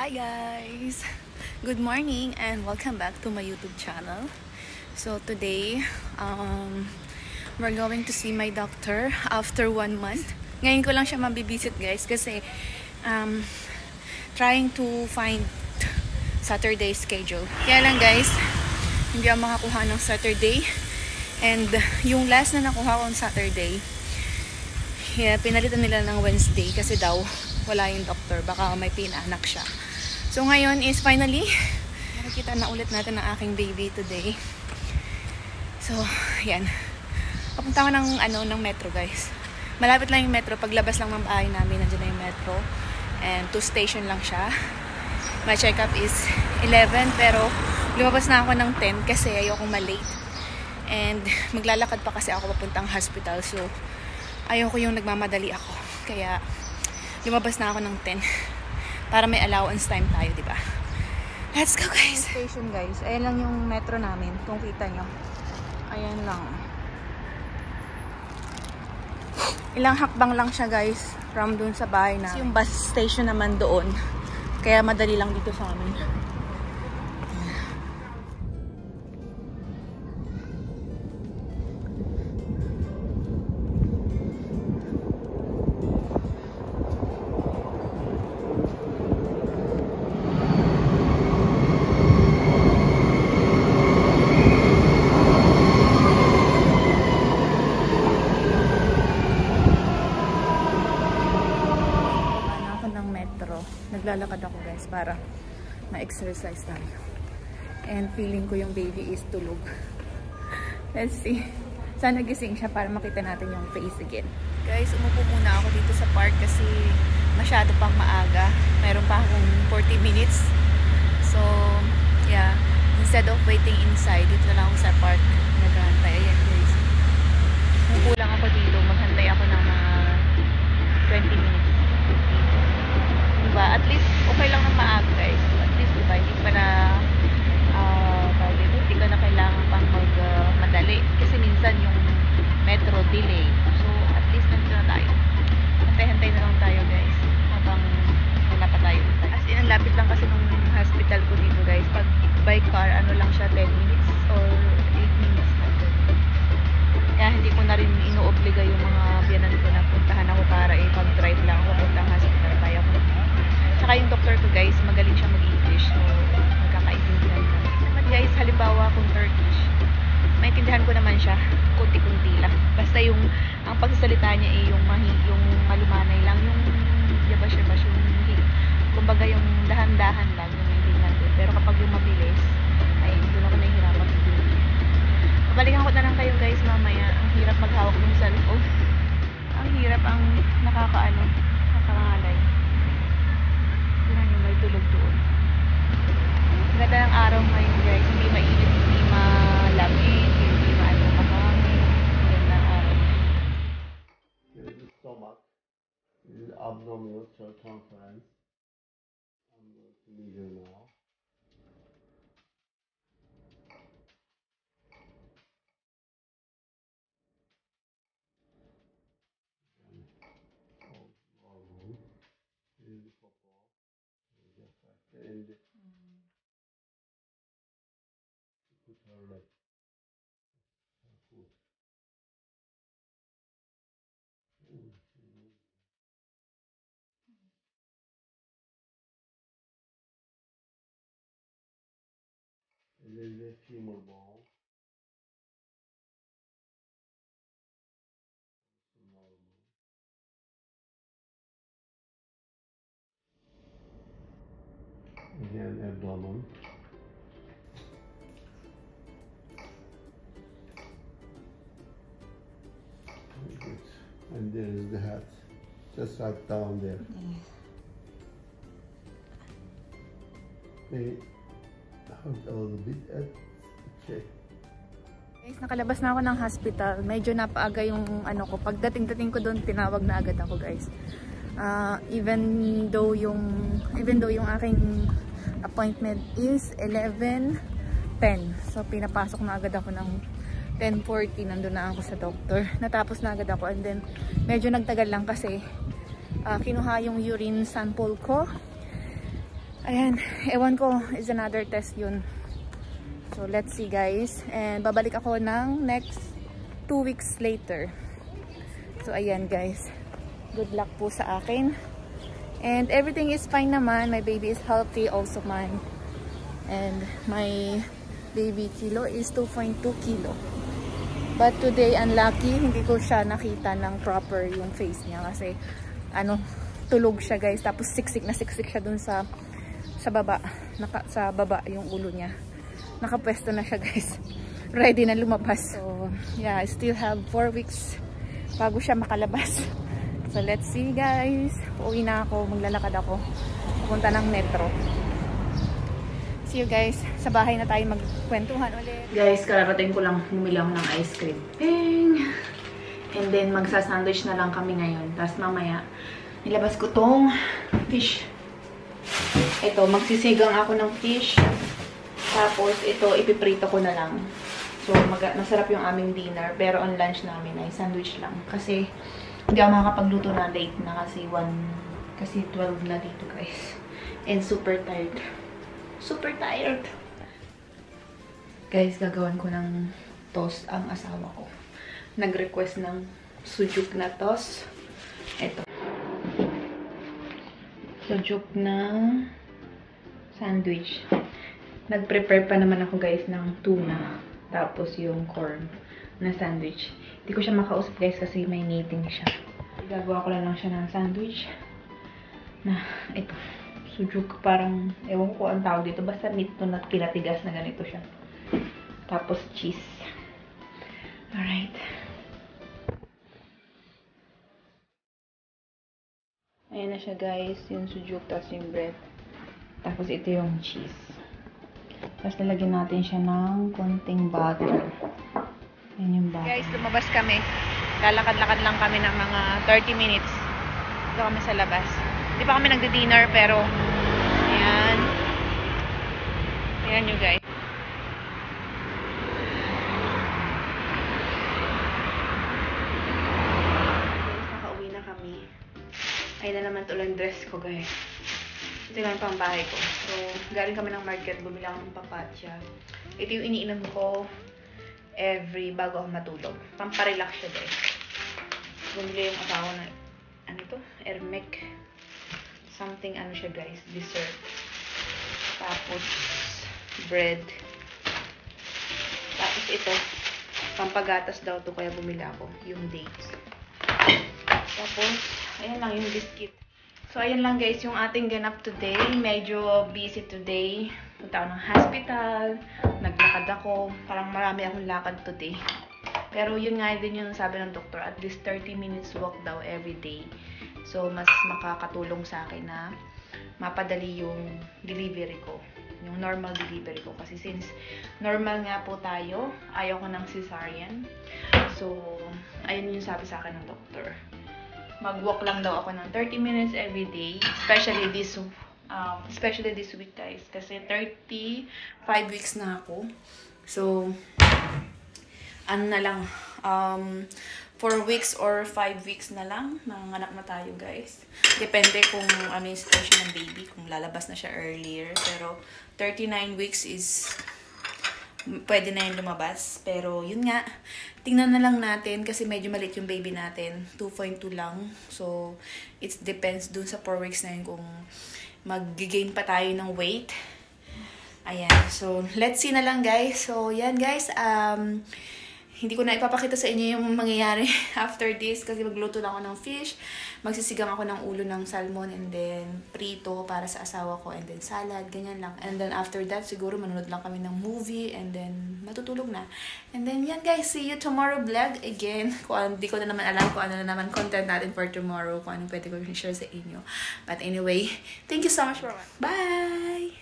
Hi guys! Good morning and welcome back to my YouTube channel. So today, we're going to see my doctor after 1 month. Ngayon ko lang siya mabibisit guys kasi trying to find Saturday schedule. Kaya lang guys, hindi ako makakuha ng Saturday. And yung last na nakuha ko ng Saturday, pinalitan nila ng Wednesday kasi daw wala yung doctor, baka may pinaanak siya. So ngayon is finally nakikita na ulit natin ang aking baby today. So yan, papunta ko ng metro guys. Malapit lang yung metro, paglabas lang ng bahay namin nandiyan na yung metro, and 2 station lang siya. My check-up is 11 pero lumabas na ako ng 10 kasi ayokong malate, and maglalakad pa kasi ako papuntang hospital, so ayoko yung nagmamadali ako, kaya lumabas na ako ng 10 para may allowance time tayo, di ba? Let's go guys! Station guys, ayan lang yung metro namin, kung kita nyo. Ayan lang. Ilang hakbang lang siya guys from dun sa bahay na. Yung bus station naman doon, kaya madali lang dito sa amin. Naglalakad ako guys para ma-exercise tayo. And feeling ko yung baby is tulog. Let's see. Sana gising siya para makita natin yung face again. Guys, umupo muna ako dito sa park kasi masyado pang maaga. Meron pa akong 40 minutes. So, yeah. Instead of waiting inside, dito na lang ako sa park. Naghahantay. Ayan guys. Umupo lang ako dito. Maghantay ako ng mga 20 minutes. Diba? At least, okay lang na maaga guys. At least, diba? Hindi pa na hindi ka na kailangan pang madali. Kasi minsan yung metro delay. So, at least nandito na tayo. Hantay-hantay na lang tayo guys. Habang wala pa tayo. As in, ang lapit lang kasi nung hospital ko dito guys. Pag by car, ano lang siya, 10 minutes or 8 minutes. Kaya hindi ko na rin ino-obliga yung mga biyanan ko na puntahan ako para pag-drive lang ako puntang hospital. Kaya ko. Saka yung doctor ko guys, magaling siya mag-English, so magkakaintindihan ko. Naman guys, halimbawa kung Turkish, maintindihan ko naman siya, kunti-kunti lang. Basta yung, ang pagsasalita niya yung malumanay lang, yung yabash-yabash, kumbaga yung dahan-dahan lang, yung maintindihan ko. Pero kapag yung mabilis, ay doon ako nahihirapan. Babalikan ko na lang kayo guys mamaya. Ang hirap maghawak ng cellphone. Ang hirap, ang nakakangalay. May tulog doon. Ganda ng araw ngayon guys, hindi mainit, hindi malamig, hindi mahangin. Ganda ng araw. This is the stomach. This is abdominal circumference. I'm going to measure now. And put her leg, her foot. And then the femur bone. Again, abdomen. Very good. And there is the head, just right down there. They hurt a little bit at the cheek. Guys, nakalabas na ako ng hospital. Medyo napaaga yung ko. Pagdating ko doon, tinawag na agad ako guys. Even though yung aking appointment is 11:10. So pinapasok na agad ako ng 10:40. Nandun na ako sa doctor. Natapos na agad ako, and then medyo nagtagal lang kasi kinuha yung urine sample ko. Ayan, ewan ko, is another test yun. So, let's see guys. And babalik ako ng next 2 weeks later. So, ayan guys. Good luck po sa akin. And everything is fine naman. My baby is healthy also mine. And my baby kilo is 2.2 kilo. But today, unlucky, hindi ko siya nakita ng proper yung face niya. Kasi, tulog siya guys. Tapos siksik na siksik siya dun sa baba. Sa baba yung ulo niya. Nakapwesto na siya guys. Ready na lumabas. So, yeah, I still have 4 weeks bago siya makalabas. So, let's see guys. Uuwi na ako. Maglalakad ako. Pupunta ng metro. See you guys. Sa bahay na tayo magkwentuhan ulit. Guys, kararating ko lang bumili ako ng ice cream. Bing! And then, magsa-sandwich na lang kami ngayon. Tapos mamaya, nilabas ko tong fish. Ito, magsisigang ako ng fish. Tapos, ito, ipiprito ko na lang. So, masarap yung aming dinner. Pero on lunch namin ay sandwich lang. Kasi, hindi ako makakapagluto na late na kasi 12 na dito guys. And super tired. Super tired. Guys, gagawan ko ng toast ang asawa ko. Nag-request ng sujuk na toast. Ito. Sujuk na sandwich. Nag-prepare pa naman ako guys ng tuna. Tapos yung corn na sandwich. Hindi ko siya makausap guys kasi may meeting siya. Gagawa ko lang siya ng sandwich. Na ito. Sujuk parang, ewan ko ang tawag dito. Basta nito na pinatigas na ganito siya. Tapos cheese. Alright. Ayan na siya guys. Yung sujuk, tapos yung bread. Tapos ito yung cheese. Tapos lalagyan natin siya ng konting butter. Ayan yung butter. Guys, lumabas kami. Lalakad-lakad lang kami ng mga 30 minutes. Dito kami sa labas. Hindi pa kami nagdi-dinner pero ayan. Ayan nyo guys. Guys, nakauwi na kami. Ayan na naman tuloy yung dress ko guys. Ito lang yung pambahay ko. So, galing kami ng market. Bumili ako ng papatya. Ito yung iniinom ko bago ako matulog. Pamparelax siya guys. Bumili yung asawa na ano ito? Ermek. Something ano siya guys. Dessert. Tapos bread. Tapos ito. Pampagatas daw to kaya bumili ako. Yung dates. Tapos ayan lang yung biscuit. So ayan lang guys yung ating ganap today. Medyo busy today. Punta ako ng hospital. Naglakad ako. Parang marami akong lakad today. Pero yun nga din yung sabi ng doktor. At least 30 minutes walk daw every day. So mas makakatulong sa akin na mapadali yung delivery ko. Yung normal delivery ko. Kasi since normal nga po tayo, ayaw ko ng cesarean. So ayun yung sabi sa akin ng doktor. Mag-walk lang daw ako ng 30 minutes every day. Especially this week guys. Kasi 35 weeks na ako. So, ano na lang. 4 weeks or 5 weeks na lang. Manganganak na tayo guys. Depende kung ano yung situation ng baby. Kung lalabas na siya earlier. Pero 39 weeks is pwede na yung lumabas. Pero yun nga, tingnan na lang natin kasi medyo maliit yung baby natin. 2.2 lang. So, it depends dun sa 4 weeks na yun kung mag-gain pa tayo ng weight. Ayan. So, let's see na lang guys. So, yan guys. Hindi ko na ipapakita sa inyo yung mangyayari after this kasi magluto lang ako ng fish. Magsisigang ako ng ulo ng salmon and then prito para sa asawa ko and then salad, ganyan lang. And then after that, siguro manonood lang kami ng movie and then matutulog na. And then yan guys, see you tomorrow vlog again. Hindi ko na naman alam kung ano na naman content natin for tomorrow, kung ano pwede ko share sa inyo. But anyway, thank you so much for watching. Bye!